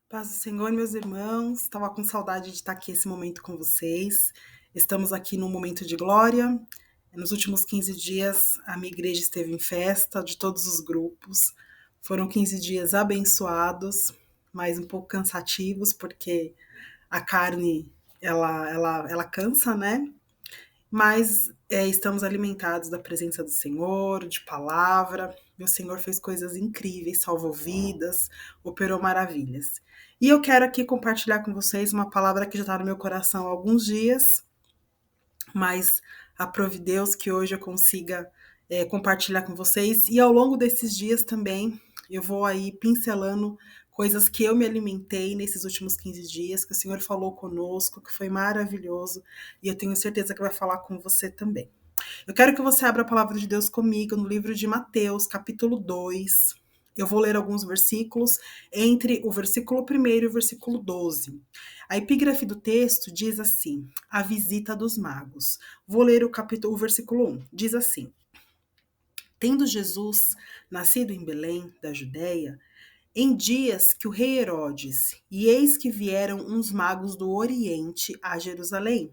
Paz do Senhor, meus irmãos. Estava com saudade de estar aqui esse momento com vocês. Estamos aqui num momento de glória. Nos últimos 15 dias, a minha igreja esteve em festa de todos os grupos. Foram 15 dias abençoados, mas um pouco cansativos, porque a carne, ela cansa, né? Mas estamos alimentados da presença do Senhor, de palavra. Meu Senhor fez coisas incríveis, salvou vidas, operou maravilhas. E eu quero aqui compartilhar com vocês uma palavra que já está no meu coração há alguns dias, mas aprove Deus que hoje eu consiga compartilhar com vocês. E ao longo desses dias também eu vou aí pincelando coisas que eu me alimentei nesses últimos 15 dias, que o Senhor falou conosco, que foi maravilhoso, e eu tenho certeza que vai falar com você também. Eu quero que você abra a palavra de Deus comigo no livro de Mateus, capítulo 2. Eu vou ler alguns versículos entre o versículo 1 e o versículo 12. A epígrafe do texto diz assim: a visita dos magos. Vou ler o versículo 1. Diz assim: tendo Jesus nascido em Belém, da Judéia, em dias que o rei Herodes, e eis que vieram uns magos do Oriente a Jerusalém,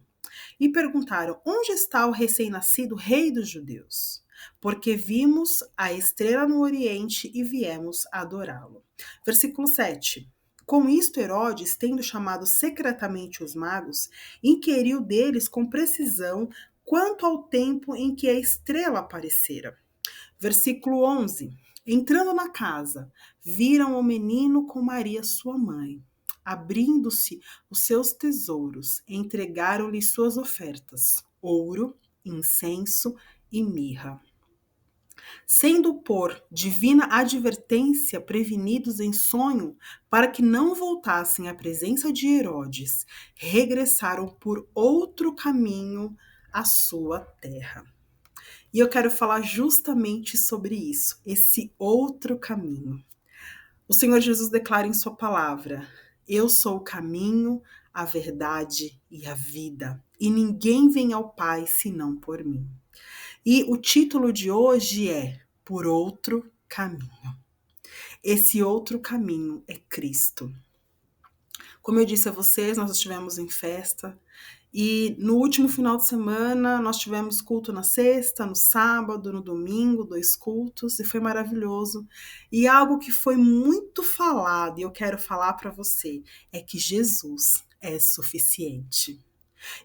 e perguntaram: onde está o recém-nascido rei dos judeus? Porque vimos a estrela no Oriente e viemos adorá-lo. Versículo 7. Com isto, Herodes, tendo chamado secretamente os magos, inquiriu deles com precisão quanto ao tempo em que a estrela aparecera. Versículo 11. Entrando na casa, viram o menino com Maria, sua mãe. Abrindo-se os seus tesouros, entregaram-lhe suas ofertas: ouro, incenso e mirra. Sendo por divina advertência prevenidos em sonho, para que não voltassem à presença de Herodes, regressaram por outro caminho à sua terra. E eu quero falar justamente sobre isso, esse outro caminho. O Senhor Jesus declara em sua palavra: eu sou o caminho, a verdade e a vida, e ninguém vem ao Pai senão por mim. E o título de hoje é Por Outro Caminho. Esse outro caminho é Cristo. Como eu disse a vocês, nós estivemos em festa e no último final de semana nós tivemos culto na sexta, no sábado, no domingo, 2 cultos, e foi maravilhoso. E algo que foi muito falado, e eu quero falar para você, é que Jesus é suficiente.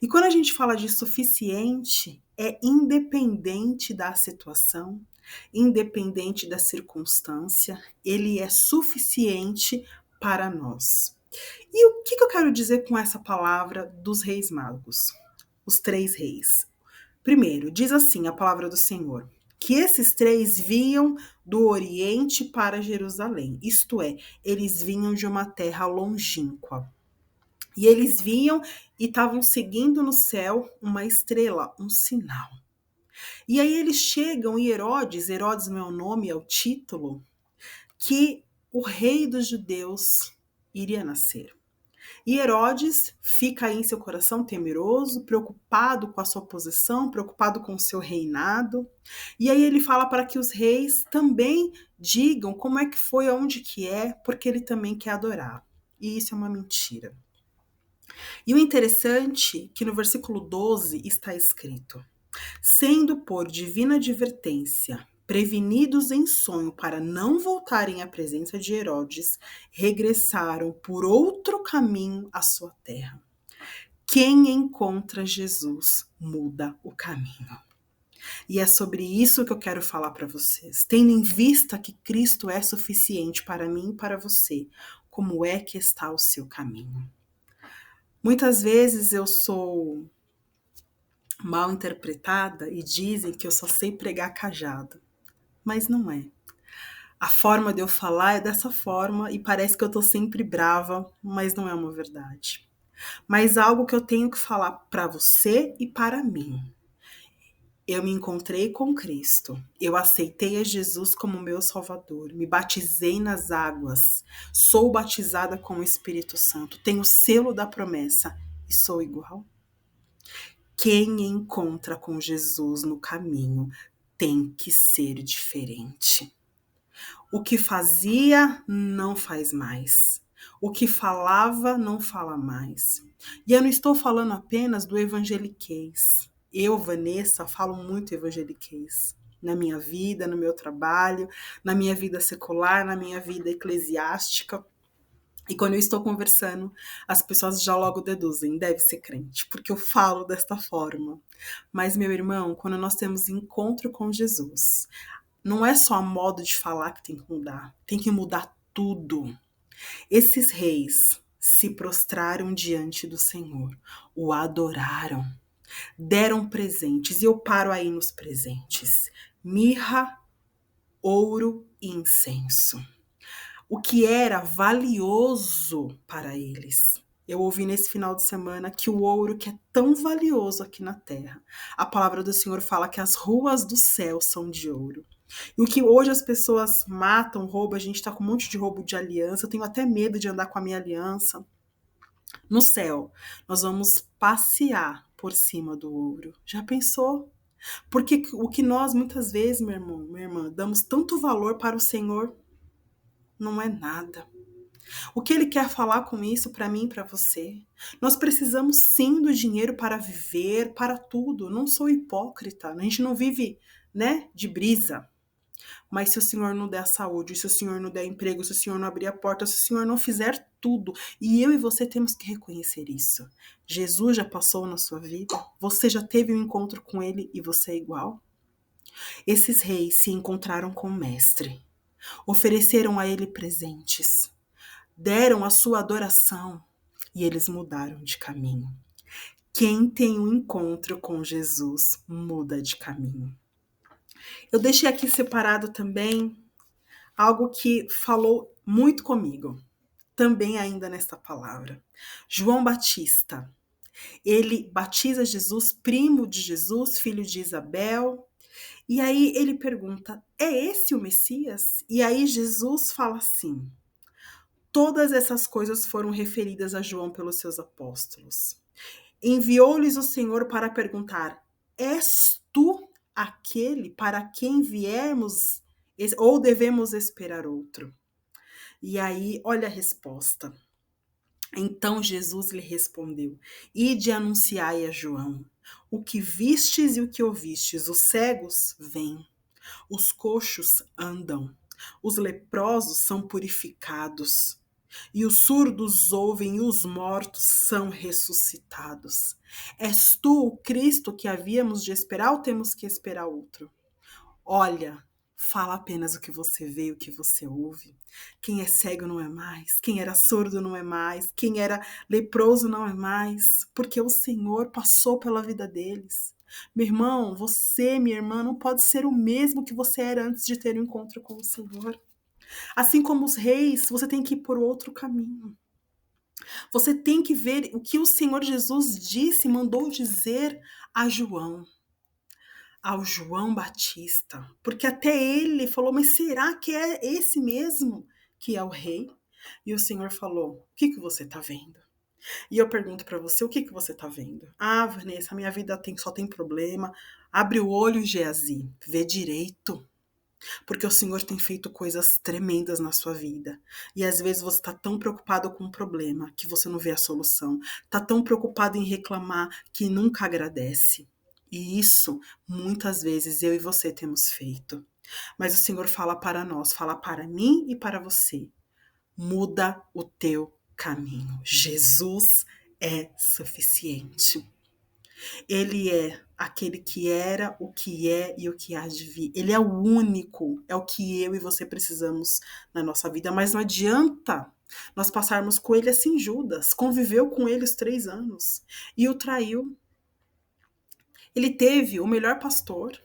E quando a gente fala de suficiente, é independente da situação, independente da circunstância, ele é suficiente para nós. E o que eu quero dizer com essa palavra dos reis magos? Os 3 reis. Primeiro, diz assim a palavra do Senhor: que esses 3 vinham do Oriente para Jerusalém, isto é, eles vinham de uma terra longínqua. E eles vinham e estavam seguindo no céu uma estrela, um sinal. E aí eles chegam e Herodes não é o nome, é o título, que o rei dos judeus iria nascer. E Herodes fica aí em seu coração temeroso, preocupado com a sua posição, preocupado com o seu reinado. E aí ele fala para que os reis também digam como é que foi, aonde que é, porque ele também quer adorar. E isso é uma mentira. E o interessante é que no versículo 12 está escrito: sendo por divina advertência prevenidos em sonho para não voltarem à presença de Herodes, regressaram por outro caminho à sua terra. Quem encontra Jesus muda o caminho. E é sobre isso que eu quero falar para vocês. Tendo em vista que Cristo é suficiente para mim e para você, como é que está o seu caminho? Muitas vezes eu sou mal interpretada e dizem que eu só sei pregar cajado. Mas não é. A forma de eu falar é dessa forma e parece que eu tô sempre brava, mas não é uma verdade. Mas algo que eu tenho que falar para você e para mim. Eu me encontrei com Cristo. Eu aceitei a Jesus como meu Salvador. Me batizei nas águas. Sou batizada com o Espírito Santo. Tenho o selo da promessa e sou igual. Quem encontra com Jesus no caminho tem que ser diferente. O que fazia, não faz mais. O que falava, não fala mais. E eu não estou falando apenas do evangeliquez. Eu, Vanessa, falo muito evangeliquez. Na minha vida, no meu trabalho, na minha vida secular, na minha vida eclesiástica. E quando eu estou conversando, as pessoas já logo deduzem, deve ser crente, porque eu falo desta forma. Mas, meu irmão, quando nós temos encontro com Jesus, não é só modo de falar que tem que mudar tudo. Esses reis se prostraram diante do Senhor, o adoraram, deram presentes, e eu paro aí nos presentes: mirra, ouro e incenso. O que era valioso para eles. Eu ouvi nesse final de semana que o ouro, que é tão valioso aqui na terra, a palavra do Senhor fala que as ruas do céu são de ouro. E o que hoje as pessoas matam, roubam, a gente tá com um monte de roubo de aliança, eu tenho até medo de andar com a minha aliança. No céu, nós vamos passear por cima do ouro. Já pensou? Porque o que nós muitas vezes, meu irmão, minha irmã, damos tanto valor para o Senhor, não é nada. O que ele quer falar com isso para mim e para você? Nós precisamos sim do dinheiro para viver, para tudo. Não sou hipócrita, a gente não vive, né, de brisa. Mas se o Senhor não der saúde, se o Senhor não der emprego, se o Senhor não abrir a porta, se o Senhor não fizer tudo, e eu e você temos que reconhecer isso. Jesus já passou na sua vida? Você já teve um encontro com ele e você é igual? Esses reis se encontraram com o mestre, ofereceram a ele presentes, deram a sua adoração e eles mudaram de caminho. Quem tem um encontro com Jesus muda de caminho. Eu deixei aqui separado também algo que falou muito comigo, também ainda nesta palavra. João Batista, ele batiza Jesus, primo de Jesus, filho de Isabel, e aí ele pergunta, é esse o Messias? E aí Jesus fala assim, todas essas coisas foram referidas a João pelos seus apóstolos. Enviou-lhes o Senhor para perguntar, és tu aquele para quem viemos ou devemos esperar outro? E aí, olha a resposta. Então Jesus lhe respondeu, ide anunciai a João, o que vistes e o que ouvistes, os cegos vêm, os coxos andam, os leprosos são purificados, e os surdos ouvem e os mortos são ressuscitados. És tu o Cristo que havíamos de esperar ou temos que esperar outro? Olha, fala apenas o que você vê, o que você ouve. Quem é cego não é mais, quem era surdo não é mais, quem era leproso não é mais, porque o Senhor passou pela vida deles. Meu irmão, você, minha irmã, não pode ser o mesmo que você era antes de ter um encontro com o Senhor. Assim como os reis, você tem que ir por outro caminho. Você tem que ver o que o Senhor Jesus disse, mandou dizer a João. Ao João Batista, porque até ele falou, mas será que é esse mesmo que é o rei? E o Senhor falou, o que você está vendo? E eu pergunto para você, o que você está vendo? Ah, Vanessa, a minha vida só tem problema. Abre o olho, Geazi, vê direito. Porque o Senhor tem feito coisas tremendas na sua vida. E às vezes você está tão preocupado com o problema que você não vê a solução. Está tão preocupado em reclamar que nunca agradece. E isso, muitas vezes, eu e você temos feito. Mas o Senhor fala para nós, fala para mim e para você. Muda o teu caminho. Jesus é suficiente. Ele é aquele que era, o que é e o que há de vir. Ele é o único, é o que eu e você precisamos na nossa vida. Mas não adianta nós passarmos com ele assim, Judas. Conviveu com ele os 3 anos e o traiu. Ele teve o melhor pastor.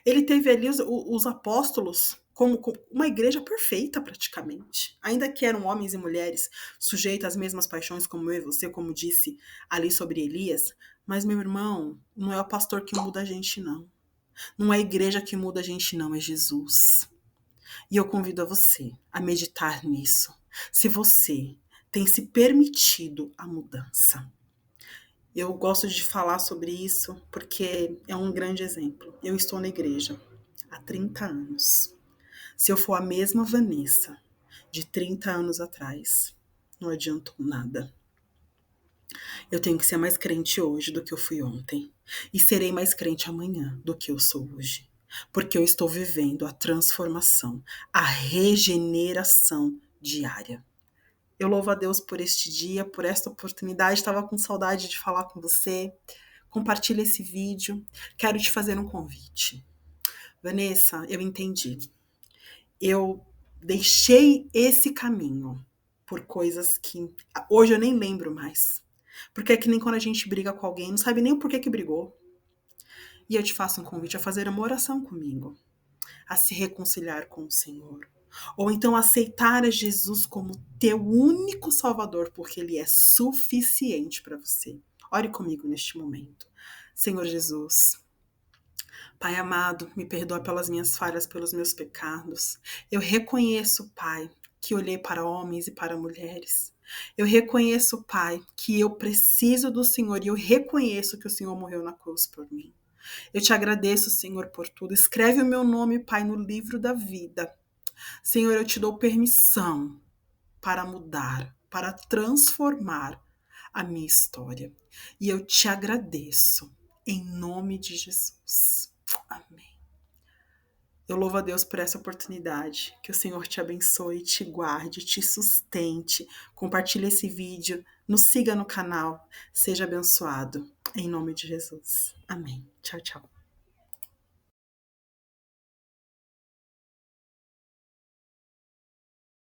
Ele teve ali os apóstolos como uma igreja perfeita praticamente. Ainda que eram homens e mulheres sujeitos às mesmas paixões como eu e você, como disse ali sobre Elias. Mas, meu irmão, não é o pastor que muda a gente, não. Não é a igreja que muda a gente, não. É Jesus. E eu convido a você a meditar nisso. Se você tem se permitido a mudança. Eu gosto de falar sobre isso porque é um grande exemplo. Eu estou na igreja há 30 anos. Se eu for a mesma Vanessa de 30 anos atrás, não adiantou nada. Eu tenho que ser mais crente hoje do que eu fui ontem. E serei mais crente amanhã do que eu sou hoje. Porque eu estou vivendo a transformação, a regeneração diária. Eu louvo a Deus por este dia, por esta oportunidade. Estava com saudade de falar com você. Compartilhe esse vídeo. Quero te fazer um convite. Vanessa, eu entendi. Eu deixei esse caminho por coisas que hoje eu nem lembro mais. Porque é que nem quando a gente briga com alguém, não sabe nem o porquê que brigou. E eu te faço um convite a fazer uma oração comigo, a se reconciliar com o Senhor. Ou então aceitar a Jesus como teu único Salvador, porque Ele é suficiente para você. Ore comigo neste momento. Senhor Jesus, Pai amado, me perdoa pelas minhas falhas, pelos meus pecados. Eu reconheço, Pai, que olhei para homens e para mulheres. Eu reconheço, Pai, que eu preciso do Senhor e eu reconheço que o Senhor morreu na cruz por mim. Eu te agradeço, Senhor, por tudo. Escreve o meu nome, Pai, no livro da vida. Senhor, eu te dou permissão para mudar, para transformar a minha história. E eu te agradeço, em nome de Jesus. Amém. Eu louvo a Deus por essa oportunidade. Que o Senhor te abençoe, te guarde, te sustente. Compartilhe esse vídeo, nos siga no canal. Seja abençoado. Em nome de Jesus. Amém. Tchau, tchau.